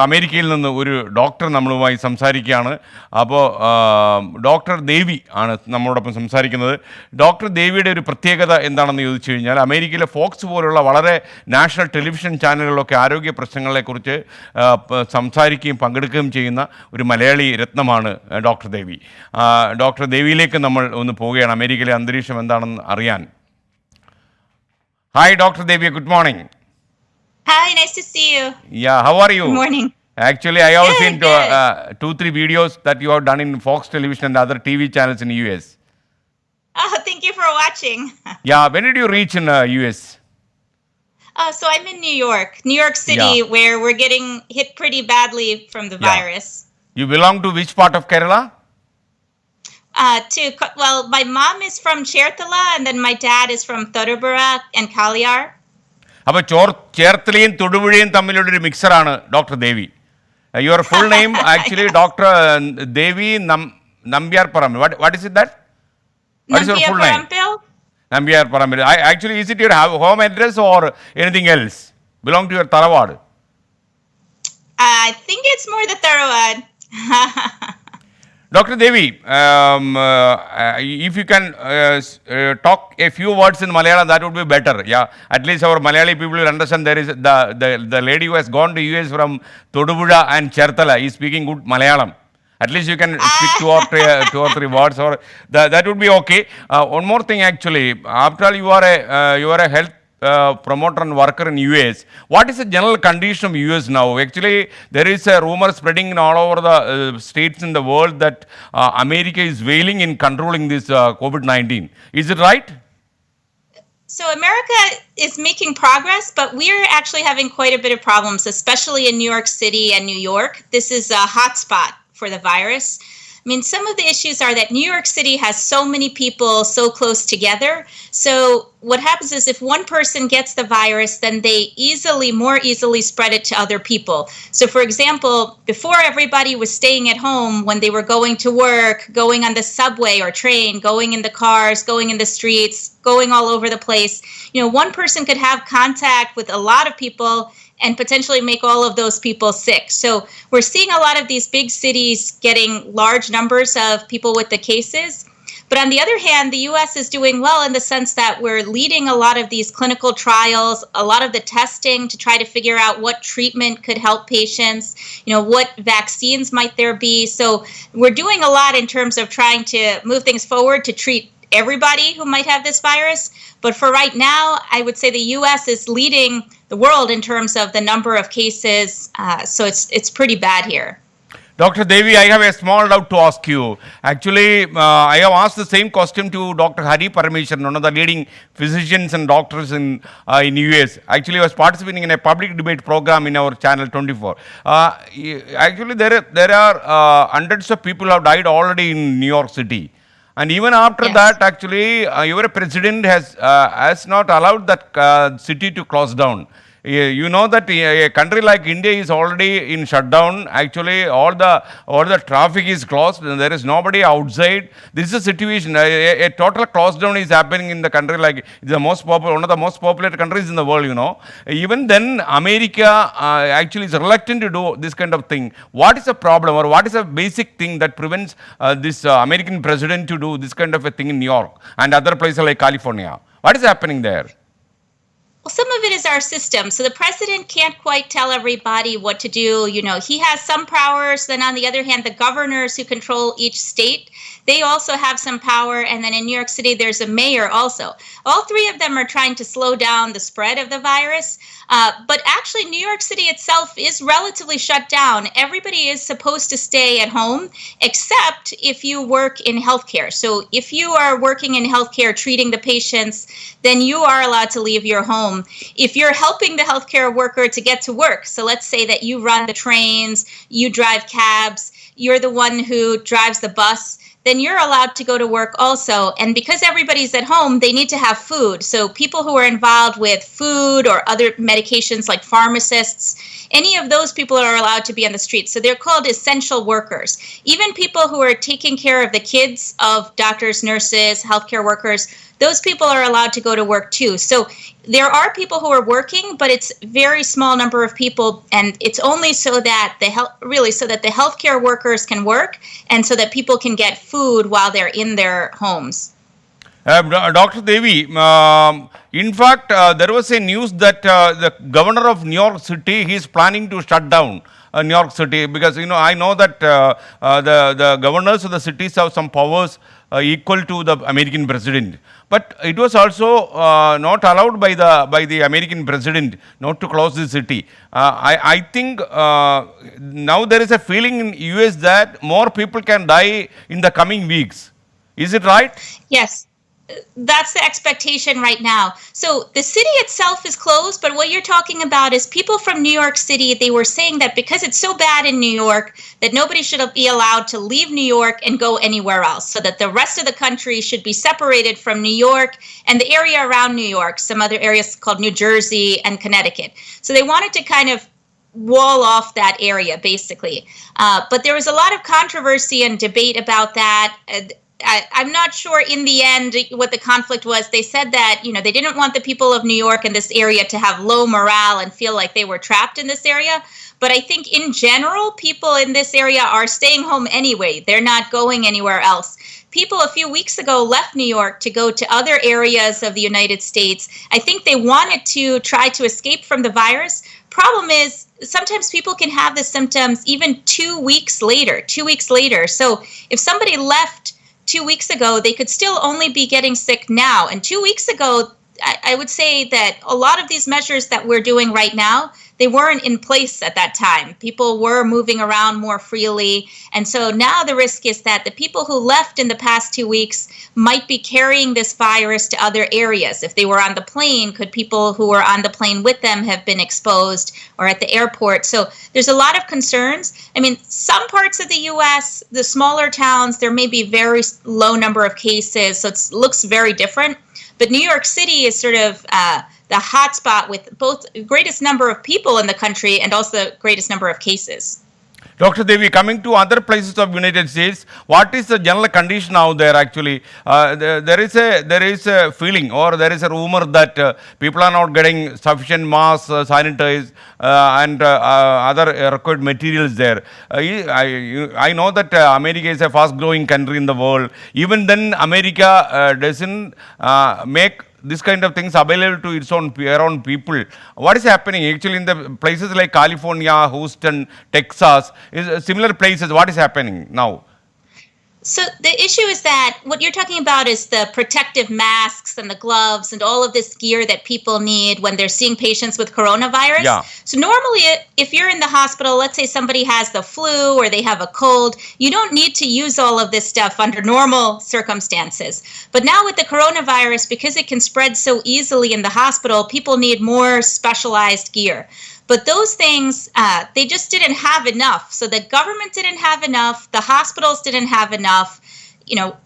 അമേരിക്കയിൽ നിന്ന് ഒരു ഡോക്ടർ നമ്മളുമായി സംസാരിക്കുകയാണ്. അപ്പോൾ ഡോക്ടർ ദേവി ആണ് നമ്മളോടൊപ്പം സംസാരിക്കുന്നത്. ഡോക്ടർ ദേവിയുടെ ഒരു പ്രത്യേകത എന്താണെന്ന് ചോദിച്ചു കഴിഞ്ഞാൽ, അമേരിക്കയിലെ ഫോക്സ് പോലുള്ള വളരെ നാഷണൽ ടെലിവിഷൻ ചാനലുകളിലൊക്കെ ആരോഗ്യ പ്രശ്നങ്ങളെക്കുറിച്ച് സംസാരിക്കുകയും പങ്കെടുക്കുകയും ചെയ്യുന്ന ഒരു മലയാളി രത്നമാണ് ഡോക്ടർ ദേവി. ഡോക്ടർ ദേവിയിലേക്ക് നമ്മൾ ഒന്ന് പോവുകയാണ്, അമേരിക്കയിലെ അന്തരീക്ഷം എന്താണെന്ന് അറിയാൻ. Hi doctor Devi, good morning. Hi, nice to see you. Yeah, how are you? Good morning. Actually, I have seen Good. 2-3 videos that you have done in Fox Television and other TV channels in US. Oh, thank you for watching. Yeah, when did you reach in US? So I'm in New York City, Yeah. where we're getting hit pretty badly from the Yeah. virus. You belong to which part of Kerala? Well, my mom is from Cherthala, and then my dad is from Thodupuzha and Kalyar. അപ്പോൾ ചേർത്തലയും തൊടുപുഴയും തമ്മിലുള്ളൊരു മിക്സറാണ് doctor Devi. Your full name actually doctor Devi Nambiar Parambil. What is it that? What is your full name? Nambiar Parambil. Actually, is it your home address or anything else? Belong to your Tharavadu? I think it's more the Tharavadu. Dr. Devi, if you can talk a few words in Malayalam, that would be better. Yeah, at least our Malayali people will understand. There is the lady who has gone to US from Thodupuzha and Cherthala is speaking good Malayalam. At least you can speak two or three words, or that would be okay. One more thing, actually, after all, you are a health promoter and worker in US. What is the general condition of US now? Actually, there is a rumor spreading in all over the states in the world that America is failing in controlling this COVID-19. Is it right? So America is making progress, but we're actually having quite a bit of problems, especially in New York City and New York. This is a hotspot for the virus. I mean, some of the issues are that New York City has so many people so close together. So what happens is if one person gets the virus, then they more easily spread it to other people. So for example, before everybody was staying at home when they were going to work, going on the subway or train, going in the cars, going in the streets, going all over the place, one person could have contact with a lot of people and potentially make all of those people sick. So we're seeing a lot of these big cities getting large numbers of people with the cases. But on the other hand, the US is doing well in the sense that we're leading a lot of these clinical trials, a lot of the testing to try to figure out what treatment could help patients, what vaccines might there be. So we're doing a lot in terms of trying to move things forward to treat everybody who might have this virus. But for right now, I would say the US is leading the world in terms of the number of cases. So it's pretty bad here. Dr. Devi, I have a small doubt to ask you. Actually, I have asked the same question to Dr. Hari Parameswaran, one of the leading physicians and doctors in US. Actually, I was participating in a public debate program in our channel 24. Actually, there are hundreds of people who have died already in New York City. And even after Yes. that, actually, your president has not allowed that city to close down. You know that a country like India is already in shutdown. Actually, all the traffic is closed and there is nobody outside. This is a situation. A total close down is happening in the country like it's one of the most populated countries in the world. Even then, America actually is reluctant to do this kind of thing. What is the problem, or what is the basic thing that prevents this American president to do this kind of a thing in New York and other places like California? What is happening there? Well, some of it is our system. So the president can't quite tell everybody what to do. He has some powers. Then on the other hand, the governors who control each state, they also have some power. And then in New York City, there's a mayor also. All three of them are trying to slow down the spread of the virus. But actually, New York City itself is relatively shut down. Everybody is supposed to stay at home, except if you work in healthcare. So if you are working in healthcare, treating the patients, then you are allowed to leave your home. If you're helping the healthcare worker to get to work, so let's say that you run the trains, you drive cabs, you're the one who drives the bus, then you're allowed to go to work also. And because everybody's at home, they need to have food. So people who are involved with food or other medications like pharmacists, any of those people are allowed to be on the streets. So they're called essential workers. Even people who are taking care of the kids of doctors, nurses, healthcare workers, those people are allowed to go to work too. So there are people who are working, but it's very small number of people, and it's only so that the healthcare workers can work, and so that people can get food while they're in their homes. Dr. Devi, in fact, there was a news that the governor of New York City, he is planning to shut down New York City, because I know that the governors of the cities have some powers equal to the American president. But it was also not allowed by the American president not to close the city. I think now there is a feeling in US that more people can die in the coming weeks. Is it right? Yes. That's the expectation right now. So the city itself is closed, but what you're talking about is people from New York City. They were saying that because it's so bad in New York, that nobody should be allowed to leave New York and go anywhere else, so that the rest of the country should be separated from New York and the area around New York, some other areas called New Jersey and Connecticut. So they wanted to kind of wall off that area, basically. But there was a lot of controversy and debate about that. I'm not sure in the end what the conflict was. They said that, they didn't want the people of New York and this area to have low morale and feel like they were trapped in this area. But I think in general, people in this area are staying home anyway. They're not going anywhere else. People a few weeks ago left New York to go to other areas of the United States. I think they wanted to try to escape from the virus. Problem is, sometimes people can have the symptoms even 2 weeks later. So if somebody left 2 weeks ago, they could still only be getting sick now. And 2 weeks ago, I would say that a lot of these measures that we're doing right now, they weren't in place at that time. People were moving around more freely. And so now the risk is that the people who left in the past 2 weeks might be carrying this virus to other areas. If they were on the plane, could people who were on the plane with them have been exposed, or at the airport? So there's a lot of concerns. I mean, some parts of the U.S., the smaller towns, there may be very low number of cases. So it looks very different. But New York City is sort of the hotspot with both the greatest number of people in the country and also the greatest number of cases. Dr. Devi, coming to other places of United States, what is the general condition out there actually? There is a feeling, or there is a rumor that people are not getting sufficient masks, sanitize, and other required materials there. I know that America is a fast-growing country in the world. Even then, America doesn't make this kind of things available to its own people. What is happening actually in the places like California, Houston, Texas, similar places? What is happening now? So the issue is that what you're talking about is the protective masks and the gloves and all of this gear that people need when they're seeing patients with coronavirus. Yeah. So normally, if you're in the hospital, let's say somebody has the flu or they have a cold, you don't need to use all of this stuff under normal circumstances. But now with the coronavirus, because it can spread so easily in the hospital, people need more specialized gear. But those things, they just didn't have enough. So the government didn't have enough. The hospitals didn't have enough.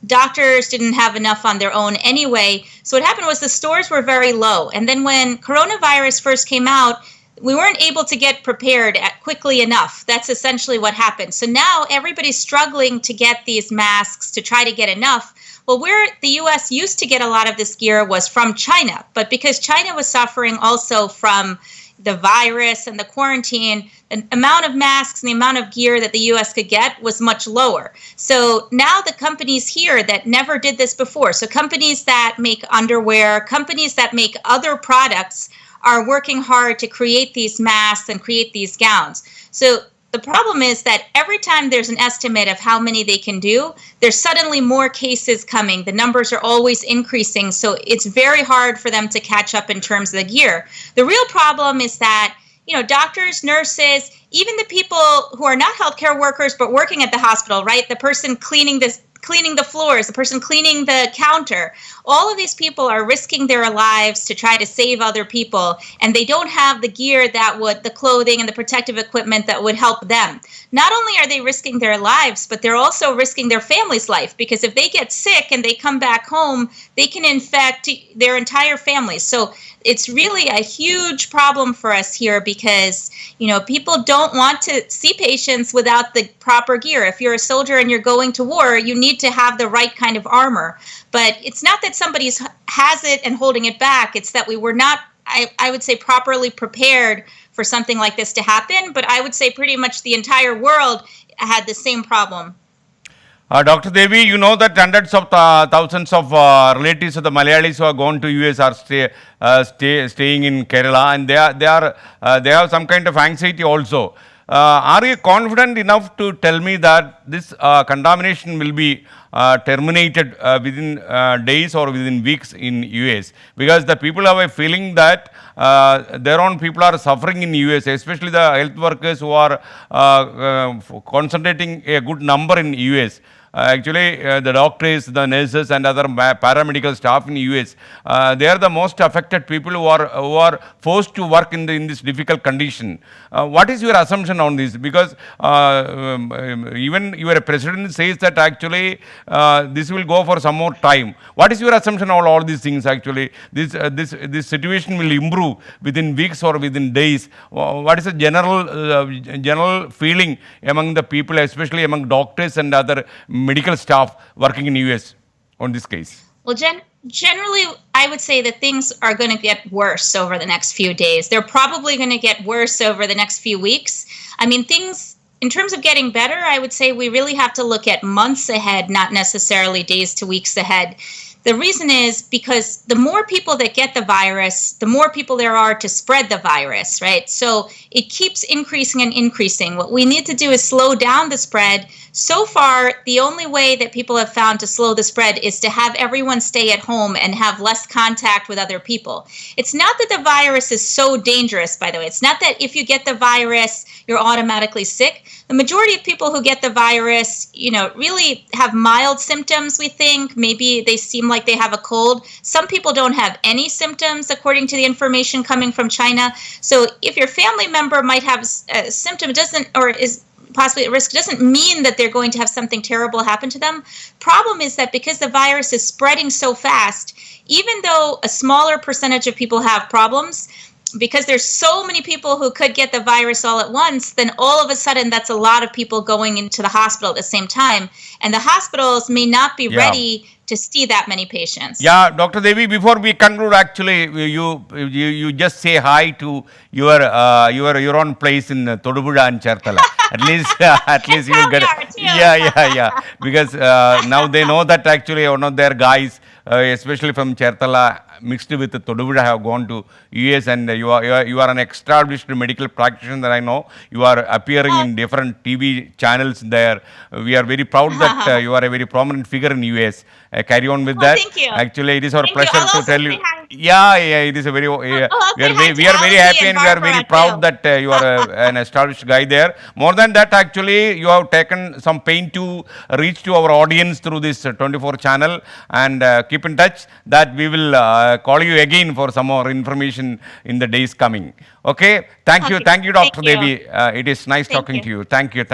Doctors didn't have enough on their own anyway. So what happened was the stores were very low. And then when coronavirus first came out, we weren't able to get prepared quickly enough. That's essentially what happened. So now everybody's struggling to get these masks to try to get enough. Well, where the U.S. used to get a lot of this gear was from China. But because China was suffering also from the virus and the quarantine, the amount of masks and the amount of gear that the U.S. could get was much lower. So now the companies here that never did this before, so companies that make underwear, companies that make other products, are working hard to create these masks and create these gowns. So the problem is that every time there's an estimate of how many they can do, there's suddenly more cases coming. The numbers are always increasing, so it's very hard for them to catch up in terms of the gear. The real problem is that, doctors, nurses, even the people who are not healthcare workers but working at the hospital, right? The person cleaning the floors, the person cleaning the counter, all of these people are risking their lives to try to save other people, and they don't have the gear the clothing and the protective equipment that would help them. Not only are they risking their lives, but they're also risking their family's life, because if they get sick and they come back home, they can infect their entire family. So it's really a huge problem for us here because, people don't want to see patients without the proper gear. If you're a soldier and you're going to war, you need to have the right kind of armor. But it's not that somebody has it and holding it back. It's that we were not, I would say, properly prepared for something like this to happen. But I would say pretty much the entire world had the same problem. Dr. Devi, you know that hundreds of thousands of relatives of the Malayalis who are gone to US are staying in Kerala, and they have some kind of anxiety also. Are you confident enough to tell me that this contamination will be terminated within days or within weeks in US? Because the people have a feeling that their own people are suffering in US, especially the health workers who are concentrating a good number in US. The doctors, the nurses, and other paramedical staff in US, they are the most affected people who are forced to work in this difficult condition. What is your assumption on this? Because even your president says that actually this will go for some more time. What is your assumption on all these things? Actually, this situation will improve within weeks or within days. What is the general feeling among the people, especially among doctors and other medical staff working in US on this case? Well, generally, I would say that things are going to get worse over the next few days. They're probably going to get worse over the next few weeks. I mean, things, in terms of getting better, I would say we really have to look at months ahead, not necessarily days to weeks ahead. The reason is because the more people that get the virus, the more people there are to spread the virus, right? So it keeps increasing and increasing. What we need to do is slow down the spread. So far, the only way that people have found to slow the spread is to have everyone stay at home and have less contact with other people. It's not that the virus is so dangerous, by the way. It's not that if you get the virus, you're automatically sick. The majority of people who get the virus, really have mild symptoms, we think. Maybe they seem like they have a cold. Some people don't have any symptoms, according to the information coming from China. So if your family member might have a symptom, or is possibly at risk, doesn't mean that they're going to have something terrible happen to them. Problem is that because the virus is spreading so fast, even though a smaller percentage of people have problems, because there's so many people who could get the virus all at once, then all of a sudden that's a lot of people going into the hospital at the same time. And the hospitals may not be ready to see that many patients. Yeah, Dr. Devi, before we conclude, actually, you just say hi to your own place in Todupuzha and Cherthala. At least you will get it. Yeah. Because now they know that actually one of their guys, especially from Cherthala, mixed with Todupuzha, have gone to US, and you are an established medical practitioner that I know. You are appearing in different TV channels there. We are very proud that you are a very prominent figure in US. Carry on with that. Thank you. Actually, it is our Thank pleasure you. to tell you. Hi. Yeah, it is a very. We are very happy and we are very proud that you are an established guy there. More than that, actually, you have taken some pain to reach to our audience through this 24 channel, and keep in touch that we will call you again for some more information in the days coming. Okay, thank you, Dr. Thank you. Devi. It is nice talking you. to you. Thank you.